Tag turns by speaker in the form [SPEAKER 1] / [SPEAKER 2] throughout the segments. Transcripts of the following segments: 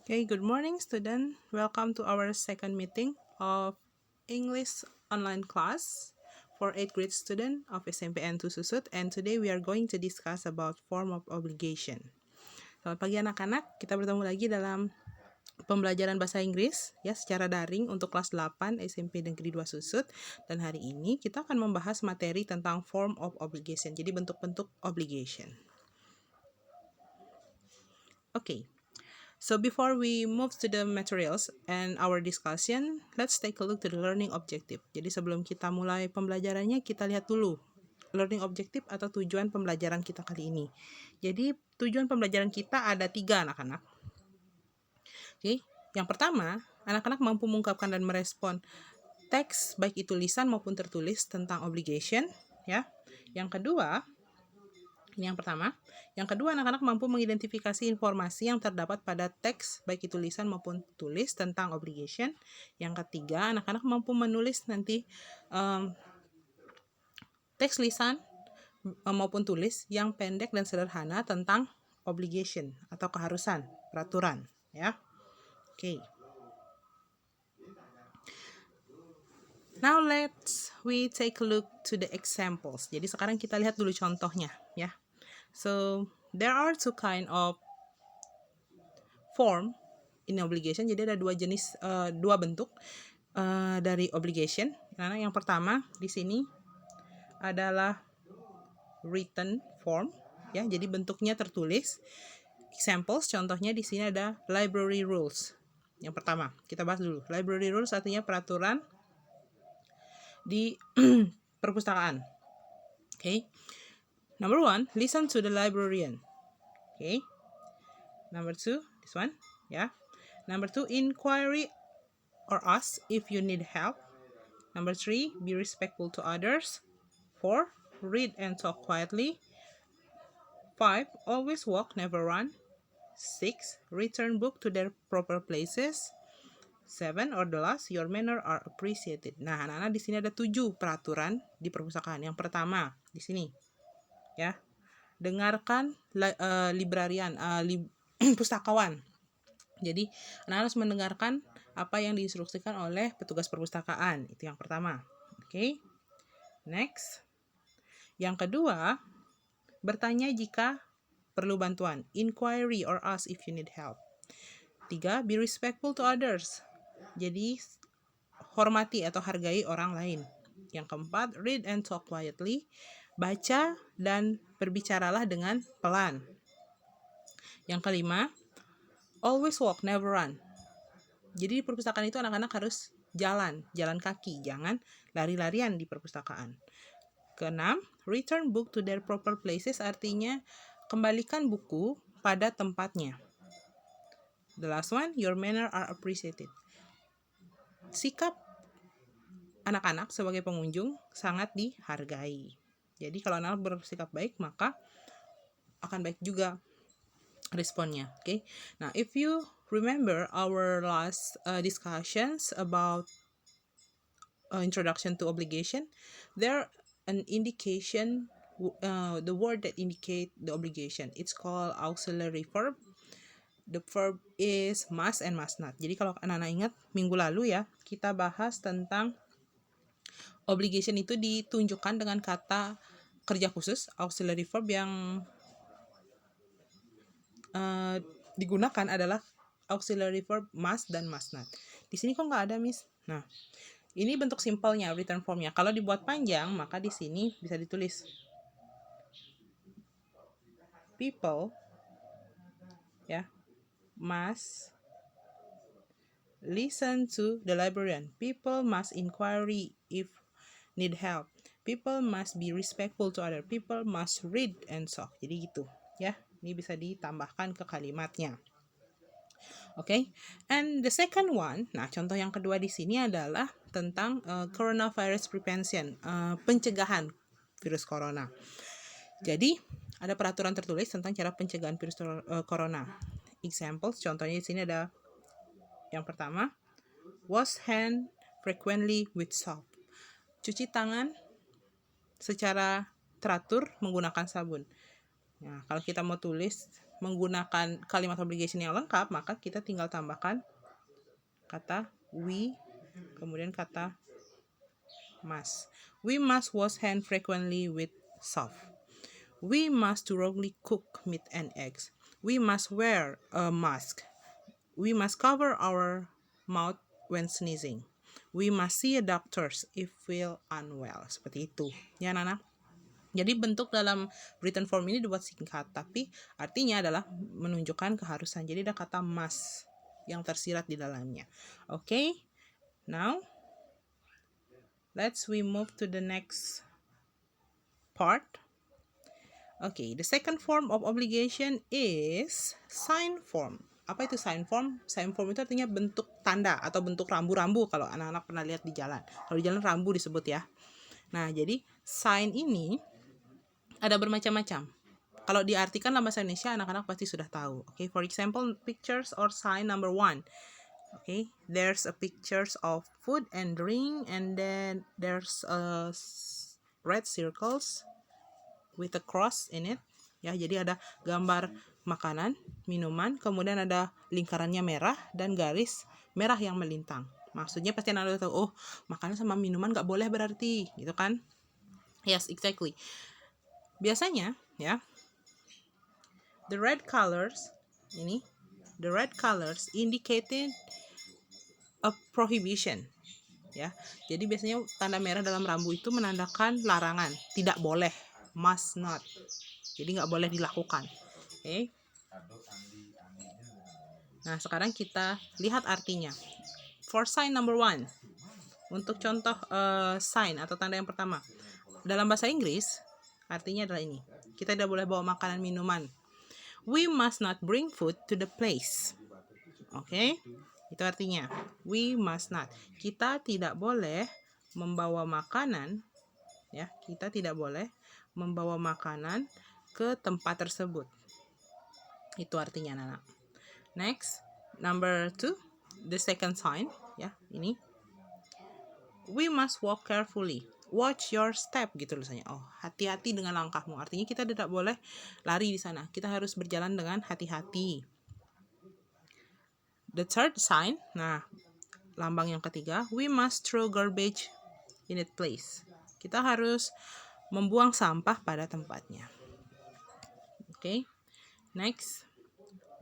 [SPEAKER 1] Okay, good morning, student. Welcome to our second meeting of English online class for 8th grade student of SMPN 2 Susut. And today we are going to discuss about form of obligation. Selamat pagi anak-anak, kita bertemu lagi dalam pembelajaran bahasa Inggris ya secara daring untuk kelas 8 SMP Negeri 2 Susut. Dan hari ini kita akan membahas materi tentang form of obligation. Jadi bentuk-bentuk obligation. Okay. So before we move to the materials and our discussion, let's take a look to the learning objective. Jadi sebelum kita mulai pembelajarannya, kita lihat dulu learning objective atau tujuan pembelajaran kita kali ini. Jadi tujuan pembelajaran kita ada 3 anak-anak. Oke, yang pertama, anak-anak mampu mengungkapkan dan merespon teks baik itu lisan maupun tertulis tentang obligation, ya. Yang kedua, ini yang pertama. Yang kedua, anak-anak mampu mengidentifikasi informasi yang terdapat pada teks, baik itu lisan maupun tulis tentang obligation. Yang ketiga, anak-anak mampu menulis nanti teks lisan maupun tulis yang pendek dan sederhana tentang obligation atau keharusan, peraturan. Ya, oke. Now we take a look to the examples. Jadi sekarang kita lihat dulu contohnya, ya. So there are two kind of form in obligation. Jadi ada dua bentuk dari obligation. Nah, yang pertama di sini adalah written form, ya. Jadi bentuknya tertulis. Examples, contohnya di sini ada library rules. Yang pertama, kita bahas dulu. Library rules artinya peraturan di perpustakaan. Okay. Number 1, listen to the librarian. Okay. Number 2, this one, yeah. Number 2, inquiry or ask if you need help. Number 3, be respectful to others. 4, read and talk quietly. 5, always walk, never run. 6, return book to their proper places. 7, or the last, your manner are appreciated. Nah, anak-anak di sini ada 7 peraturan di perpustakaan. Yang pertama, di sini, ya, dengarkan librarian, pustakawan. Jadi, anak harus mendengarkan apa yang diinstruksikan oleh petugas perpustakaan. Itu yang pertama. Oke. Next. Yang kedua, bertanya jika perlu bantuan. Inquiry or ask if you need help. 3, be respectful to others. Jadi, hormati atau hargai orang lain. Yang keempat, read and talk quietly. Baca dan berbicaralah dengan pelan. Yang kelima, always walk, never run. Jadi di perpustakaan itu anak-anak harus jalan kaki, jangan lari-larian di perpustakaan. Keenam, return book to their proper places artinya kembalikan buku pada tempatnya. The last one, your manner are appreciated. Sikap anak-anak sebagai pengunjung sangat dihargai. Jadi kalau anak bersikap baik, maka akan baik juga responnya. Okay. Now, if you remember our last discussions about introduction to obligation, there an indication, the word that indicate the obligation. It's called auxiliary verb. The verb is must and must not. Jadi kalau anak-anak ingat minggu lalu ya, kita bahas tentang obligation itu ditunjukkan dengan kata kerja khusus, auxiliary verb yang digunakan adalah auxiliary verb must dan must not. Di sini kok nggak ada, Miss? Nah, ini bentuk simpelnya, written formnya. Kalau dibuat panjang, maka di sini bisa ditulis people, ya, must listen to the librarian. People must inquiry if need help. People must be respectful to other. People must read and talk. Jadi gitu, ya. Ini bisa ditambahkan ke kalimatnya. Okay, and the second one, nah contoh yang kedua di sini adalah tentang coronavirus prevention, pencegahan virus corona. Jadi ada peraturan tertulis tentang cara pencegahan virus corona. Examples, contohnya di sini ada yang pertama, wash hand frequently with soap. Cuci tangan secara teratur menggunakan sabun. Nah, kalau kita mau tulis menggunakan kalimat obligation yang lengkap, maka kita tinggal tambahkan kata we, kemudian kata must. We must wash hand frequently with soap. We must thoroughly cook meat and eggs. We must wear a mask. We must cover our mouth when sneezing. We must see a doctor if feel unwell. Seperti itu. Ya, Nana. Jadi bentuk dalam written form ini dibuat singkat, tapi artinya adalah menunjukkan keharusan. Jadi ada kata must yang tersirat di dalamnya. Okay? Now, we move to the next part. Okay, the second form of obligation is sign form. Apa itu sign form? Sign form itu artinya bentuk tanda atau bentuk rambu-rambu kalau anak-anak pernah lihat di jalan. Kalau di jalan rambu disebut ya. Nah, jadi sign ini ada bermacam-macam. Kalau diartikan dalam bahasa Indonesia, anak-anak pasti sudah tahu. Okay, for example, pictures or sign number 1. Okay, there's a pictures of food and drink, and then there's a red circles with a cross in it. Ya, jadi ada gambar makanan, minuman, kemudian ada lingkarannya merah dan garis merah yang melintang. Maksudnya pasti anak-anak tahu, oh, makanan sama minuman nggak boleh berarti, gitu kan? Yes, exactly. Biasanya, ya, the red colors indicated a prohibition. Ya, jadi biasanya tanda merah dalam rambu itu menandakan larangan, tidak boleh, must not. Jadi nggak boleh dilakukan. Okay. Nah, sekarang kita lihat artinya. For sign number 1, untuk contoh sign atau tanda yang pertama, dalam bahasa Inggris artinya adalah ini. Kita tidak boleh bawa makanan minuman. We must not bring food to the place. Oke, itu artinya we must not. Kita tidak boleh membawa makanan, ya. Kita tidak boleh membawa makanan ke tempat tersebut. Itu artinya, anak. Next, number 2, the second sign, ya. Ini. We must walk carefully. Watch your step, gitu misalnya. Oh, hati-hati dengan langkahmu. Artinya kita tidak boleh lari di sana. Kita harus berjalan dengan hati-hati. The third sign, nah, lambang yang ketiga, we must throw garbage in its place. Kita harus membuang sampah pada tempatnya. Okay. Next,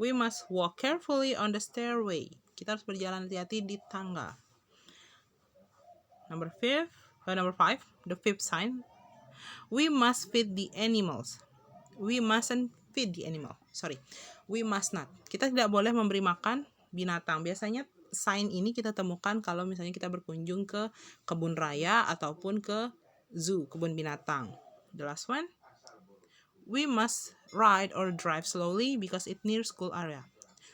[SPEAKER 1] we must walk carefully on the stairway. Kita harus berjalan hati-hati di tangga. Number 5, the fifth sign, we must feed the animals. We mustn't feed the animal. We must not. Kita tidak boleh memberi makan binatang. Biasanya sign ini kita temukan kalau misalnya kita berkunjung ke kebun raya ataupun ke zoo, kebun binatang. The last one, we must ride or drive slowly because it near school area.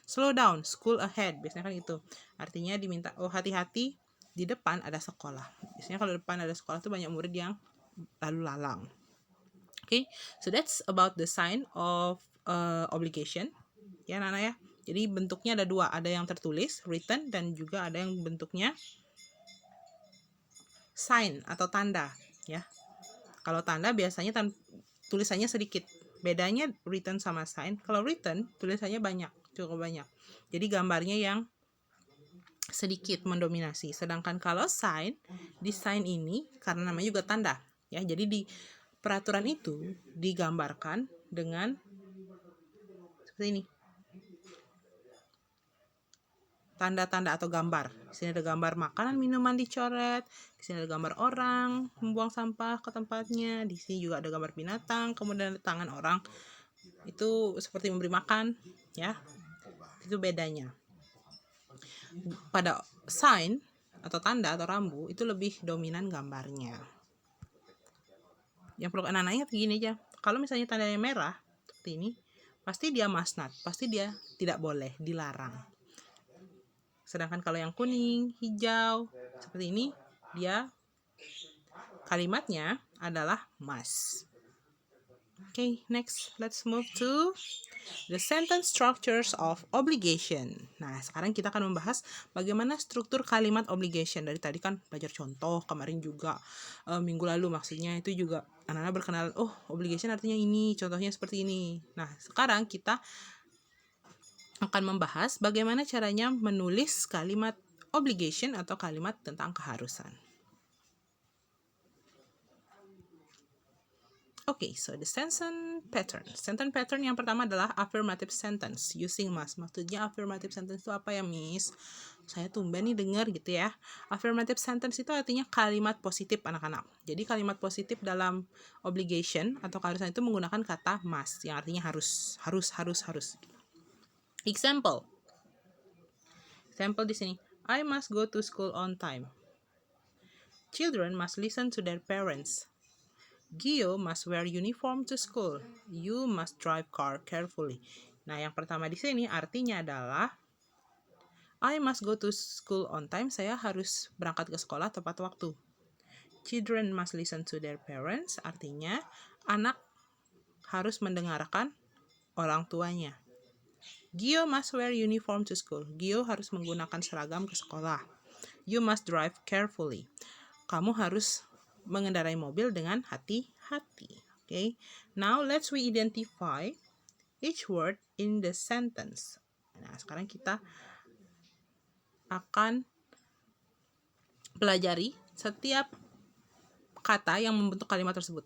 [SPEAKER 1] Slow down, school ahead. Biasanya kan itu. Artinya diminta, oh, hati-hati, di depan ada sekolah. Biasanya kalau depan ada sekolah tuh banyak murid yang lalu lalang. Okay, so that's about the sign of obligation. Ya, Nana ya. Jadi bentuknya ada 2, ada yang tertulis, written, dan juga ada yang bentuknya sign atau tanda. Ya, kalau tanda biasanya tulisannya sedikit. Bedanya written sama sign. Kalau written tulisannya banyak, cukup banyak. Jadi gambarnya yang sedikit mendominasi. Sedangkan kalau sign, di sign ini karena namanya juga tanda, ya. Jadi di peraturan itu digambarkan dengan seperti ini. Tanda-tanda atau gambar. Di sini ada gambar makanan, minuman dicoret. Di sini ada gambar orang membuang sampah ke tempatnya. Di sini juga ada gambar binatang, kemudian ada tangan orang. Itu seperti memberi makan, ya. Itu bedanya. Pada sign atau tanda atau rambu itu lebih dominan gambarnya. Yang perlu anak-anak ingat gini aja. Kalau misalnya tandanya merah seperti ini, pasti dia must not, pasti dia tidak boleh, dilarang. Sedangkan kalau yang kuning, hijau seperti ini, dia kalimatnya adalah must. Okay, next let's move to the sentence structures of obligation. Nah, sekarang kita akan membahas bagaimana struktur kalimat obligation. Dari tadi kan belajar contoh, kemarin juga minggu lalu maksudnya itu juga anak-anak berkenalan, oh obligation artinya ini, contohnya seperti ini. Nah, sekarang kita akan membahas bagaimana caranya menulis kalimat obligation atau kalimat tentang keharusan. Okay, so the sentence pattern. Sentence pattern yang pertama adalah affirmative sentence using must. Maksudnya affirmative sentence itu apa ya, Miss? Saya tumben nih dengar gitu ya. Affirmative sentence itu artinya kalimat positif anak-anak. Jadi kalimat positif dalam obligation atau keharusan itu menggunakan kata must yang artinya harus. Example. Example di sini. I must go to school on time. Children must listen to their parents. Gio must wear uniform to school. You must drive car carefully. Nah, yang pertama di sini artinya adalah I must go to school on time. Saya harus berangkat ke sekolah tepat waktu. Children must listen to their parents. Artinya anak harus mendengarkan orang tuanya. Gio must wear uniform to school. Gio harus menggunakan seragam ke sekolah. You must drive carefully. Kamu harus mengendarai mobil dengan hati-hati. Okay. Now let's we identify each word in the sentence. Nah, sekarang kita akan pelajari setiap kata yang membentuk kalimat tersebut.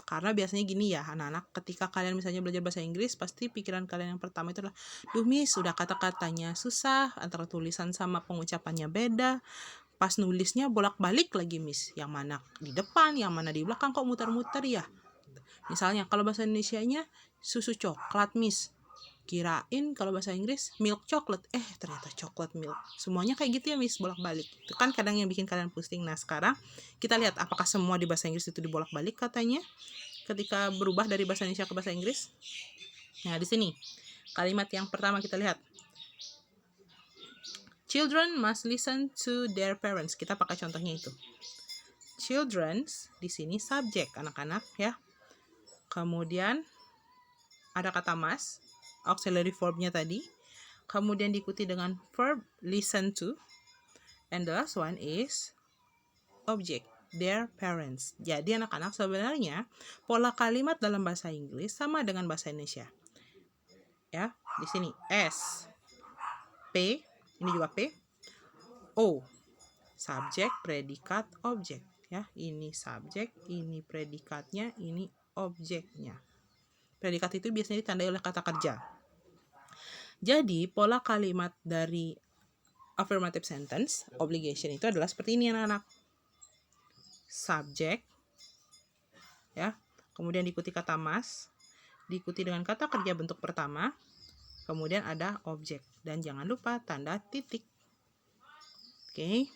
[SPEAKER 1] Karena biasanya gini ya anak-anak, ketika kalian misalnya belajar bahasa Inggris, pasti pikiran kalian yang pertama itu adalah, duh Miss, udah kata-katanya susah, antara tulisan sama pengucapannya beda, pas nulisnya bolak-balik lagi Miss, yang mana di depan, yang mana di belakang, kok muter-muter ya. Misalnya kalau bahasa Indonesianya susu coklat Miss, kirain kalau bahasa Inggris milk chocolate, ternyata coklat milk. Semuanya kayak gitu ya Miss, bolak-balik. Itu kan kadang yang bikin kalian pusing. Nah, sekarang kita lihat apakah semua di bahasa Inggris itu dibolak-balik katanya ketika berubah dari bahasa Indonesia ke bahasa Inggris. Nah, di sini kalimat yang pertama kita lihat. Children must listen to their parents. Kita pakai contohnya itu. Children's di sini subjek anak-anak ya. Kemudian ada kata must, auxiliary verbnya tadi. Kemudian diikuti dengan verb listen to. And the last one is object, their parents. Jadi anak-anak sebenarnya pola kalimat dalam bahasa Inggris sama dengan bahasa Indonesia. Ya, di sini S, P, ini juga P, O, subjek, predikat, objek. Ya, ini subjek, ini predikatnya, ini objeknya. Predikat itu biasanya ditandai oleh kata kerja. Jadi, pola kalimat dari affirmative sentence, obligation itu adalah seperti ini anak-anak. Subjek, ya, kemudian diikuti kata must, diikuti dengan kata kerja bentuk pertama, kemudian ada objek, dan jangan lupa tanda titik. Oke.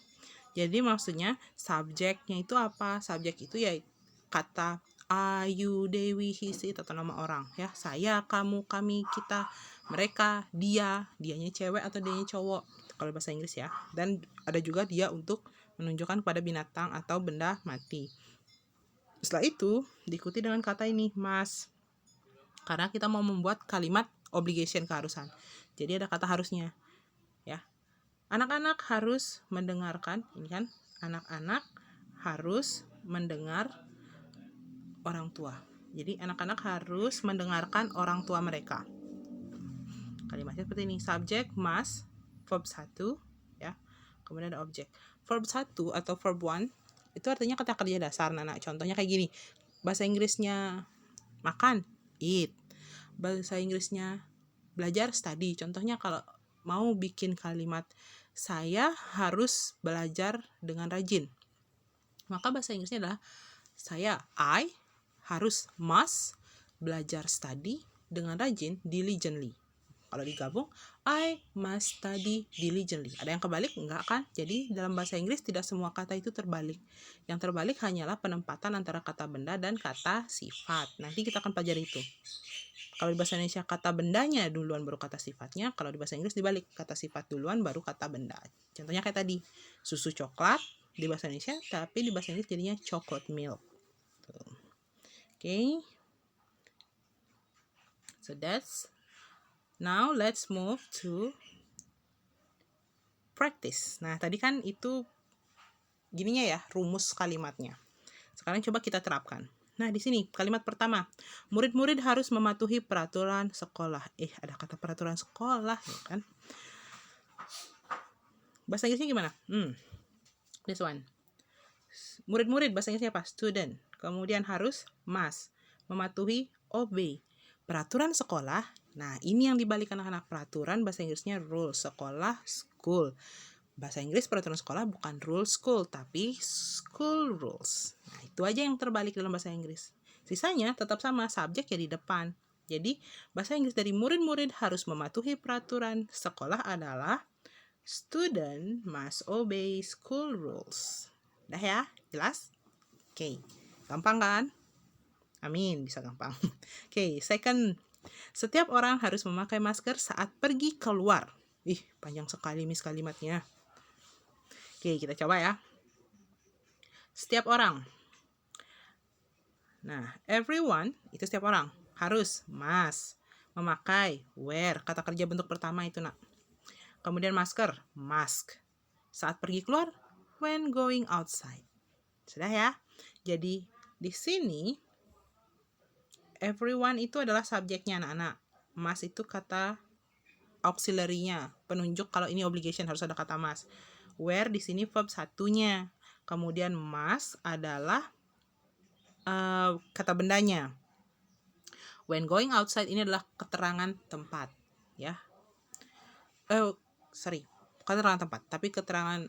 [SPEAKER 1] Jadi maksudnya subjeknya itu apa? Subjek itu ya kata Ayu, Dewi, His, atau nama orang ya. Saya, kamu, kami, kita, mereka, dia, dianya cewek atau dianya cowok kalau bahasa Inggris ya. Dan ada juga dia untuk menunjukkan kepada binatang atau benda mati. Setelah itu diikuti dengan kata ini must. Karena kita mau membuat kalimat obligation, keharusan. Jadi ada kata harusnya ya. Anak-anak harus mendengarkan, ini kan, anak-anak harus mendengar orang tua. Jadi anak-anak harus mendengarkan orang tua mereka. Kalimatnya seperti ini, subject must, verb 1 ya. Kemudian ada objek. Verb 1 atau verb 1 itu artinya kata kerja dasar. Nah, contohnya kayak gini. Bahasa Inggrisnya makan, eat. Bahasa Inggrisnya belajar, study. Contohnya kalau mau bikin kalimat saya harus belajar dengan rajin, maka bahasa Inggrisnya adalah I harus must belajar study dengan rajin, diligently. Kalau digabung, I must study diligently. Ada yang kebalik? Enggak kan? Jadi dalam bahasa Inggris tidak semua kata itu terbalik. Yang terbalik hanyalah penempatan antara kata benda dan kata sifat. Nanti kita akan pelajari itu. Kalau di bahasa Indonesia kata bendanya duluan baru kata sifatnya. Kalau di bahasa Inggris dibalik, kata sifat duluan baru kata benda. Contohnya kayak tadi, susu coklat di bahasa Indonesia, tapi di bahasa Inggris jadinya chocolate milk. Oke. So now let's move to practice. Nah, tadi kan itu gininya ya, rumus kalimatnya. Sekarang coba kita terapkan. Nah, di sini kalimat pertama, murid-murid harus mematuhi peraturan sekolah. Ada kata peraturan sekolah, ya kan? Bahasa Inggrisnya gimana? This one. Murid-murid bahasa Inggrisnya apa? Student. Kemudian harus must, mematuhi, obey. Peraturan sekolah. Nah, ini yang dibalik anak-anak. Peraturan bahasa Inggrisnya rule, sekolah, school. Bahasa Inggris peraturan sekolah bukan rule school, tapi school rules. Nah, itu aja yang terbalik dalam bahasa Inggris. Sisanya tetap sama, subjek ya di depan. Jadi, bahasa Inggris dari murid-murid harus mematuhi peraturan sekolah adalah student must obey school rules. Dah ya? Jelas? Oke. Gampang kan? Amin, bisa gampang. Oke, second. Setiap orang harus memakai masker saat pergi keluar. Panjang sekali Miss kalimatnya. Oke, kita coba ya. Setiap orang. Nah, everyone itu setiap orang. Harus, must. Memakai, wear. Kata kerja bentuk pertama itu, nak. Kemudian masker, mask. Saat pergi keluar, when going outside. Sudah ya? Jadi, di sini, everyone itu adalah subjeknya, anak-anak. Must itu kata auxiliary-nya. Penunjuk kalau ini obligation harus ada kata must. Where di sini verb satunya. Kemudian must adalah kata bendanya. When going outside ini adalah keterangan tempat, ya. Keterangan tempat, tapi keterangan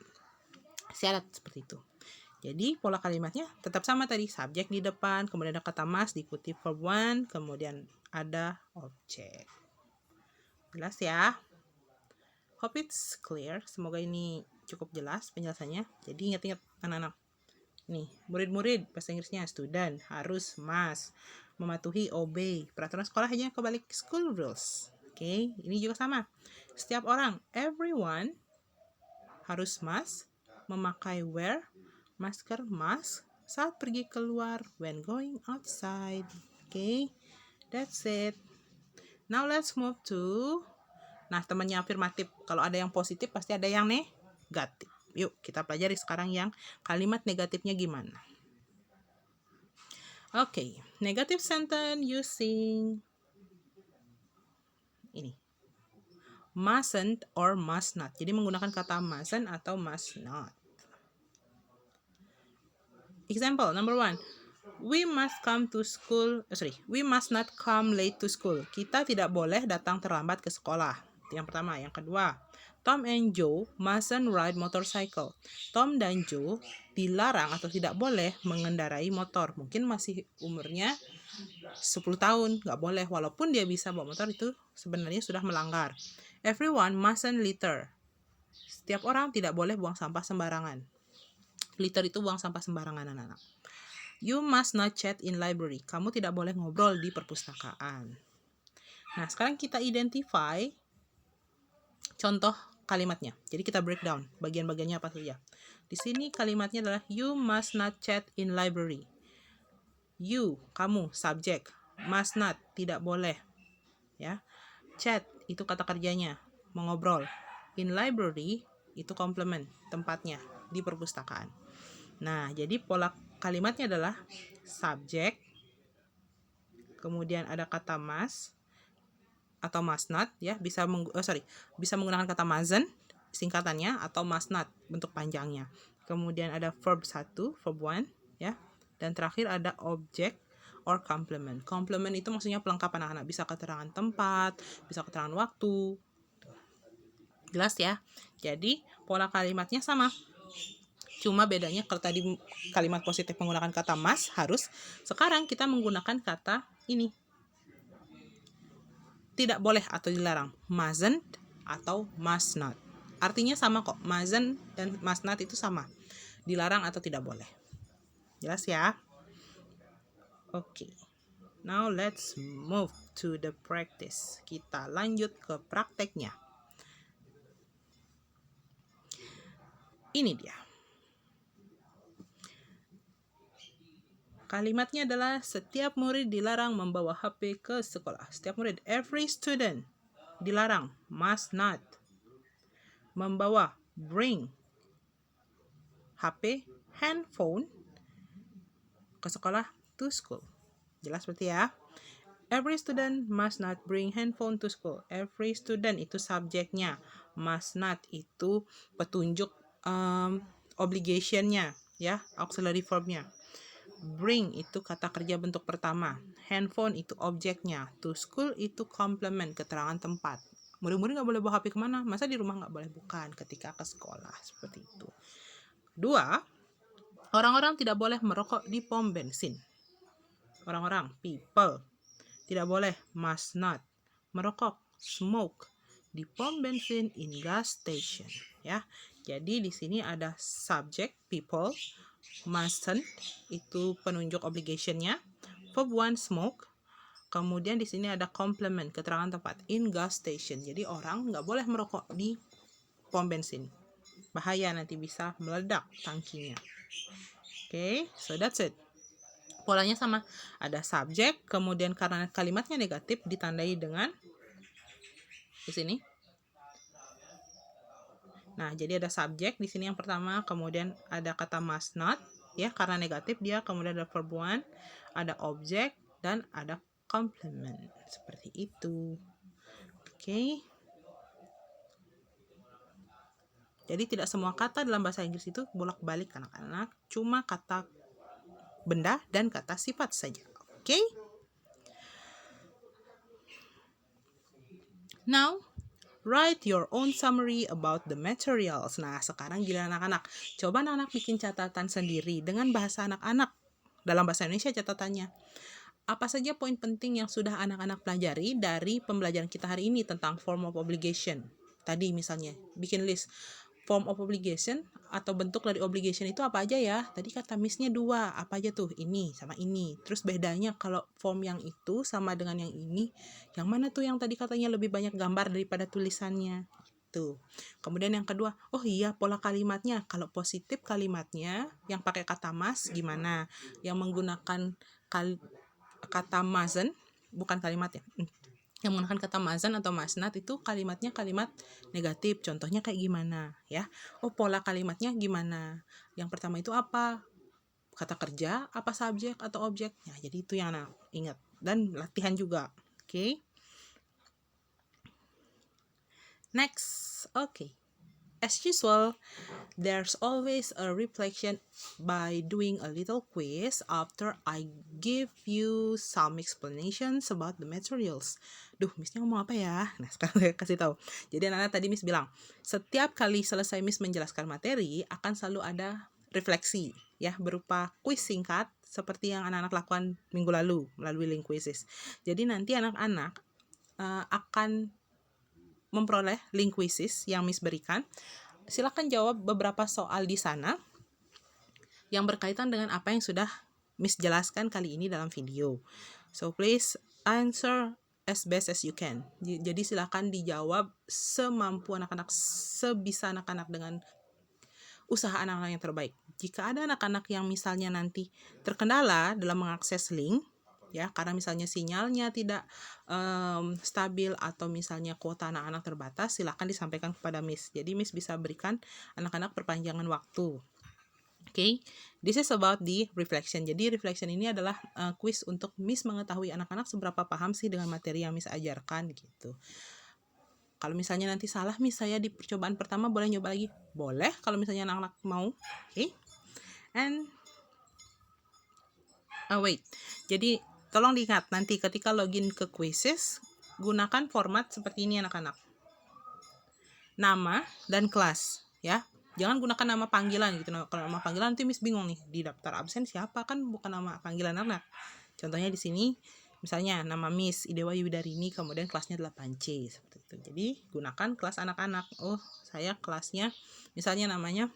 [SPEAKER 1] syarat seperti itu. Jadi pola kalimatnya tetap sama tadi, subjek di depan, kemudian ada kata must diikuti verb one, kemudian ada objek. Jelas ya? Hope it's clear. Semoga ini cukup jelas penjelasannya. Jadi ingat-ingat anak-anak. Nih, murid-murid bahasa Inggrisnya student, harus, must, mematuhi, obey. Peraturan sekolah hanya kebalik school rules. Oke, ini juga sama. Setiap orang, everyone, harus must, memakai wear, masker, mask, saat pergi keluar, when going outside. Oke, that's it. Now let's move to, nah temannya afirmatif. Kalau ada yang positif, pasti ada yang negatif. Yuk, kita pelajari sekarang yang kalimat negatifnya gimana. Oke, negative sentence using ini. Mustn't or must not. Jadi menggunakan kata mustn't atau must not. Example, number 1. We must not come late to school. Kita tidak boleh datang terlambat ke sekolah. Yang pertama. Yang kedua, Tom and Joe mustn't ride motorcycle. Tom dan Joe dilarang atau tidak boleh mengendarai motor. Mungkin masih umurnya 10 tahun, nggak boleh. Walaupun dia bisa bawa motor, itu sebenarnya sudah melanggar. Everyone mustn't litter. Setiap orang tidak boleh buang sampah sembarangan. Litter itu buang sampah sembarangan, anak-anak. You must not chat in library. Kamu tidak boleh ngobrol di perpustakaan. Nah, sekarang kita identify contoh kalimatnya. Jadi kita breakdown bagian-bagiannya apa saja. Di sini kalimatnya adalah you must not chat in library. You, kamu, subjek. Must not, tidak boleh. Ya. Chat itu kata kerjanya, mengobrol. In library itu complement, tempatnya di perpustakaan. Nah, jadi pola kalimatnya adalah subjek, kemudian ada kata must atau must not, ya, bisa menggunakan kata mustn't singkatannya atau must not bentuk panjangnya. Kemudian ada verb 1, verb 1, ya. Dan terakhir ada object or complement. Complement itu maksudnya pelengkap, anak-anak, bisa keterangan tempat, bisa keterangan waktu. Jelas ya? Jadi pola kalimatnya sama. Cuma bedanya kalau tadi kalimat positif menggunakan kata must, harus. Sekarang kita menggunakan kata ini. Tidak boleh atau dilarang. Mustn't atau must not. Artinya sama kok. Mustn't dan must not itu sama. Dilarang atau tidak boleh. Jelas ya? Oke. Now let's move to the practice. Kita lanjut ke prakteknya. Ini dia. Kalimatnya adalah setiap murid dilarang membawa HP ke sekolah. Setiap murid, every student, dilarang, must not, membawa, bring, HP, handphone, ke sekolah, to school. Jelas berarti ya? Every student must not bring handphone to school. Every student itu subjeknya. Must not itu petunjuk obligation-nya, ya, auxiliary verb-nya. Bring itu kata kerja bentuk pertama. Handphone itu objeknya. To school itu complement, keterangan tempat. Murid-murid nggak boleh bawa HP kemana? Masa di rumah nggak boleh? Bukan, ketika ke sekolah. Seperti itu. Dua, orang-orang tidak boleh merokok di pom bensin. Orang-orang, people, tidak boleh, must not, merokok, smoke, di pom bensin, in gas station. Ya, jadi di sini ada subject, people, mustn't itu penunjuk obligation-nya, verb 1 smoke, kemudian di sini ada complement, keterangan tempat, in gas station. Jadi orang nggak boleh merokok di pom bensin, bahaya, nanti bisa meledak tangkinya. Okay, so that's it. Polanya sama, ada subjek, kemudian karena kalimatnya negatif ditandai dengan di sini. Nah, jadi ada subjek di sini yang pertama, kemudian ada kata must not, ya, karena negatif dia, kemudian ada verb 1, ada objek, dan ada complement. Seperti itu. Oke. Jadi tidak semua kata dalam bahasa Inggris itu bolak-balik anak-anak, cuma kata benda dan kata sifat saja. Oke. Now, write your own summary about the materials. Nah, sekarang giliran anak-anak. Coba anak-anak bikin catatan sendiri dengan bahasa anak-anak. Dalam bahasa Indonesia catatannya. Apa saja poin penting yang sudah anak-anak pelajari dari pembelajaran kita hari ini tentang form of obligation. Tadi misalnya, bikin list. Form of obligation atau bentuk dari obligation itu apa aja ya? Tadi kata Miss-nya 2. Apa aja tuh? Ini sama ini. Terus bedanya kalau form yang itu sama dengan yang ini, yang mana tuh yang tadi katanya lebih banyak gambar daripada tulisannya? Tuh. Kemudian yang kedua, oh iya, pola kalimatnya. Kalau positif kalimatnya yang pakai kata must gimana? Yang menggunakan kata mustn't, bukan kalimat ya. Yang menggunakan kata mustn't atau must not itu kalimatnya kalimat negatif. Contohnya kayak gimana ya? Oh, pola kalimatnya gimana? Yang pertama itu apa? Kata kerja, apa subjek atau objek? Ya, jadi itu yang anak ingat dan latihan juga. Oke. Next. Oke. As usual, there's always a reflection by doing a little quiz after I give you some explanations about the materials. Duh, Miss-nya ngomong apa ya? Nah, sekarang saya kasih tahu. Jadi anak-anak tadi Miss bilang, setiap kali selesai Miss menjelaskan materi, akan selalu ada refleksi, ya, berupa quiz singkat seperti yang anak-anak lakukan minggu lalu melalui link quizzes. Jadi nanti anak-anak akan memperoleh link quizzes yang Miss berikan. Silakan jawab beberapa soal di sana yang berkaitan dengan apa yang sudah Miss jelaskan kali ini dalam video. So please answer as best as you can. Jadi silakan dijawab semampu anak-anak, sebisa anak-anak dengan usaha anak-anak yang terbaik. Jika ada anak-anak yang misalnya nanti terkendala dalam mengakses link, ya, karena misalnya sinyalnya tidak stabil atau misalnya kuota anak-anak terbatas, silakan disampaikan kepada Miss. Jadi Miss bisa berikan anak-anak perpanjangan waktu. Okay, this is about the reflection. Jadi reflection ini adalah quiz untuk Miss mengetahui anak-anak seberapa paham sih dengan materi yang Miss ajarkan gitu. Kalau misalnya nanti salah Miss, saya di percobaan pertama boleh nyoba lagi? Boleh, kalau misalnya anak-anak mau. Okay, and wait. Jadi tolong diingat nanti ketika login ke quizzes, gunakan format seperti ini anak-anak. Nama dan kelas, ya. Jangan gunakan nama panggilan gitu. Kalau nama panggilan nanti Miss bingung nih, di daftar absen siapa, kan bukan nama panggilan anak. Contohnya di sini misalnya nama Miss Idewa Yudarini, kemudian kelasnya 8C seperti itu. Jadi gunakan kelas anak-anak. Oh, saya kelasnya misalnya namanya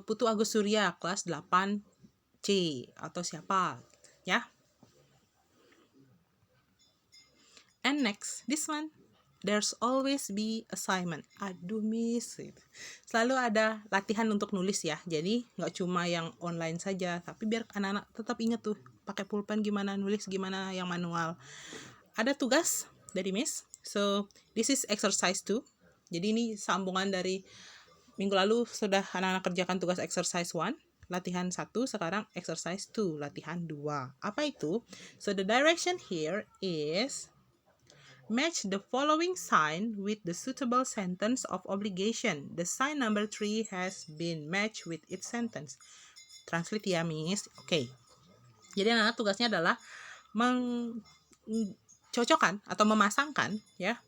[SPEAKER 1] Putu Agus Surya, kelas 8C atau siapa, ya. And next, this one. there's always be assignment. Aduh miss, gitu. Selalu ada latihan untuk nulis ya. Jadi nggak cuma yang online saja, tapi biar anak-anak tetap ingat tuh pakai pulpen gimana nulis, gimana yang manual. Ada tugas dari miss. So this is exercise 2. Jadi ini sambungan dari minggu lalu sudah anak-anak kerjakan tugas exercise 1. Latihan 1, sekarang exercise 2, latihan 2. Apa itu? So the direction here is match the following sign with the suitable sentence of obligation. The sign number 3 has been matched with its sentence. Translate ya, Miss. Oke. Jadi anak tugasnya adalah mencocokkan atau memasangkan ya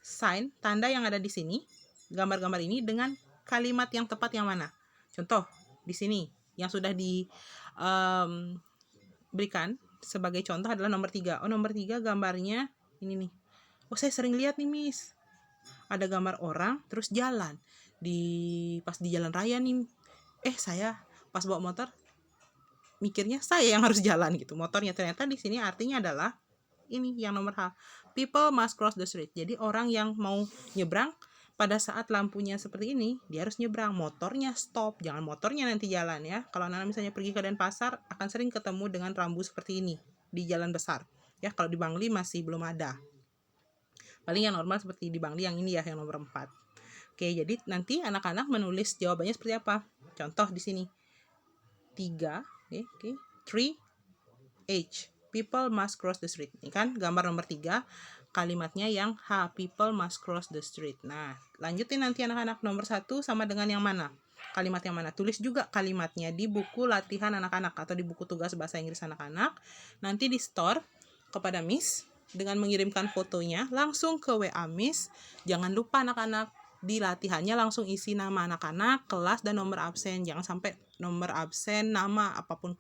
[SPEAKER 1] sign tanda yang ada di sini, gambar-gambar ini dengan kalimat yang tepat yang mana. Contoh di sini yang sudah diberikan sebagai contoh adalah nomor 3. Oh, nomor 3 gambarnya ini nih. Oh, saya sering lihat nih, Miss. Ada gambar orang terus jalan. Pas di jalan raya nih. Saya pas bawa motor mikirnya saya yang harus jalan gitu. Motornya ternyata di sini artinya adalah ini yang nomor H. People must cross the street. Jadi orang yang mau nyebrang pada saat lampunya seperti ini, dia harus nyebrang. Motornya stop, jangan motornya nanti jalan ya. Kalau anak misalnya pergi ke Denpasar akan sering ketemu dengan rambu seperti ini di jalan besar. Ya, kalau di Bangli masih belum ada. Paling yang normal seperti di Bangli yang ini ya, yang nomor 4. Oke, jadi nanti anak-anak menulis jawabannya seperti apa? Contoh di sini. 3, oke. 3 H. People must cross the street. Ini kan gambar nomor 3, kalimatnya yang H. People must cross the street. Nah, lanjutin nanti anak-anak, nomor 1 sama dengan yang mana? Kalimat yang mana? Tulis juga kalimatnya di buku latihan anak-anak atau di buku tugas bahasa Inggris anak-anak. Nanti di store kepada Miss dengan mengirimkan fotonya langsung ke WA Miss. Jangan lupa anak-anak, di latihannya langsung isi nama anak-anak, kelas, dan nomor absen. Jangan sampai nomor absen, nama, apapun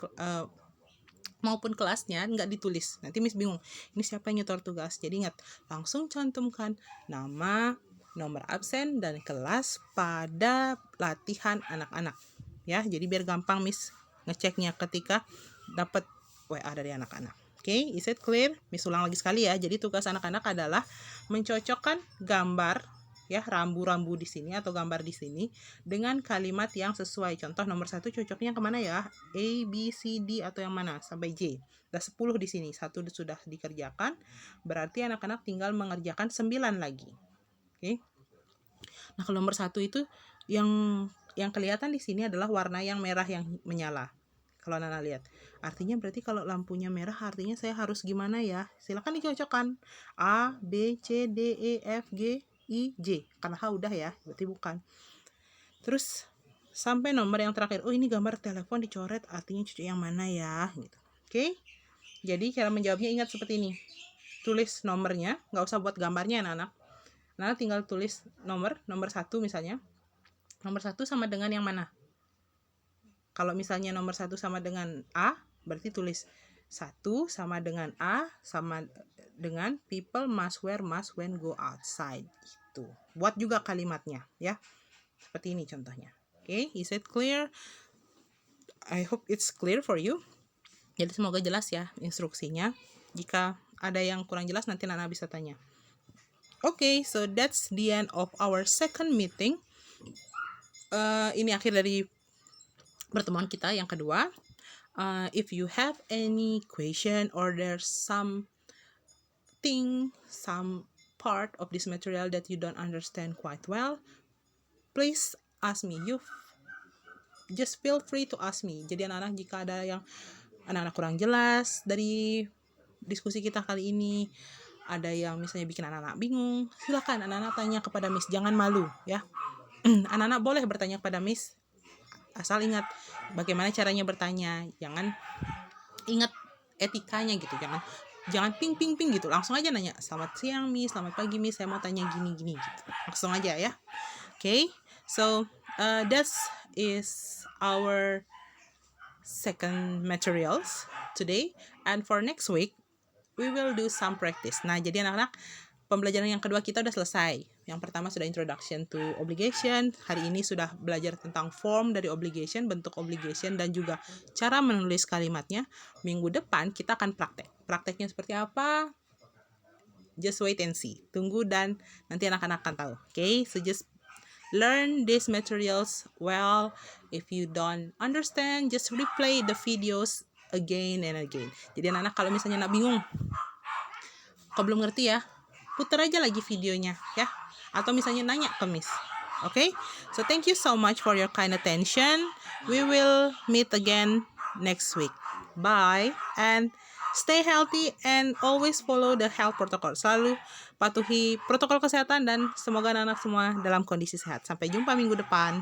[SPEAKER 1] maupun kelasnya nggak ditulis. Nanti Miss bingung, ini siapa yang nyetor tugas. Jadi ingat, langsung cantumkan nama, nomor absen, dan kelas pada latihan anak-anak. Ya, jadi biar gampang Miss ngeceknya ketika dapat WA dari anak-anak. Oke, is it clear? Miss ulang lagi sekali ya. Jadi tugas anak-anak adalah mencocokkan gambar ya, rambu-rambu di sini atau gambar di sini dengan kalimat yang sesuai. Contoh nomor 1 cocoknya kemana ya? A, B, C, D atau yang mana? Sampai J. Ada 10 di sini. 1 sudah dikerjakan. Berarti anak-anak tinggal mengerjakan 9 lagi. Oke. Nah, kalau nomor 1 itu yang kelihatan di sini adalah warna yang merah yang menyala. Kalau anak-anak lihat, artinya berarti kalau lampunya merah artinya saya harus gimana ya? Silakan dicocokkan. A, B, C, D, E, F, G, I, J. Karena H udah ya, berarti bukan. Terus sampai nomor yang terakhir. Oh, ini gambar telepon dicoret, artinya cocok yang mana ya? Gitu. Oke. Jadi cara menjawabnya ingat seperti ini. Tulis nomornya, nggak usah buat gambarnya anak-anak. Nah, tinggal tulis nomor 1 misalnya. Nomor 1 sama dengan yang mana? Kalau misalnya nomor 1 sama dengan A, berarti tulis 1 sama dengan A sama dengan people must wear mask when go outside. Itu. Buat juga kalimatnya ya. Seperti ini contohnya. Oke, is it clear? I hope it's clear for you. Jadi semoga jelas ya instruksinya. Jika ada yang kurang jelas nanti Nana bisa tanya. Oke, so that's the end of our second meeting. Ini akhir dari pertemuan kita yang kedua. If you have any question or there's some part of this material that you don't understand quite well, please ask me. You just feel free to ask me. Jadi anak-anak, jika ada yang anak-anak kurang jelas dari diskusi kita kali ini, ada yang misalnya bikin anak-anak bingung, silakan anak-anak tanya kepada Miss. Jangan malu ya. Anak-anak boleh bertanya kepada Miss. Asal ingat bagaimana caranya bertanya. Jangan ingat etikanya gitu. Jangan ping gitu. Langsung aja nanya, selamat siang Miss, selamat pagi Miss, saya mau tanya gini gitu. Langsung aja ya. Okay, so that is our second materials today, and for next week we will do some practice. Nah, jadi anak-anak, pembelajaran yang kedua kita udah selesai. Yang pertama sudah introduction to obligation. Hari ini sudah belajar tentang form dari obligation, bentuk obligation, dan juga cara menulis kalimatnya. Minggu depan kita akan praktek. Prakteknya seperti apa? just wait and see. Tunggu dan nanti anak-anak akan tahu. Okay, so just learn these materials well. If you don't understand, just replay the videos again and again. Jadi anak-anak kalau misalnya nak bingung, kau belum ngerti ya, putar aja lagi videonya ya. Atau misalnya nanya ke Miss. Okay, so thank you so much for your kind attention. We will meet again next week. Bye and stay healthy and always follow the health protocol. Selalu patuhi protokol kesehatan dan semoga anak-anak semua dalam kondisi sehat. Sampai jumpa minggu depan.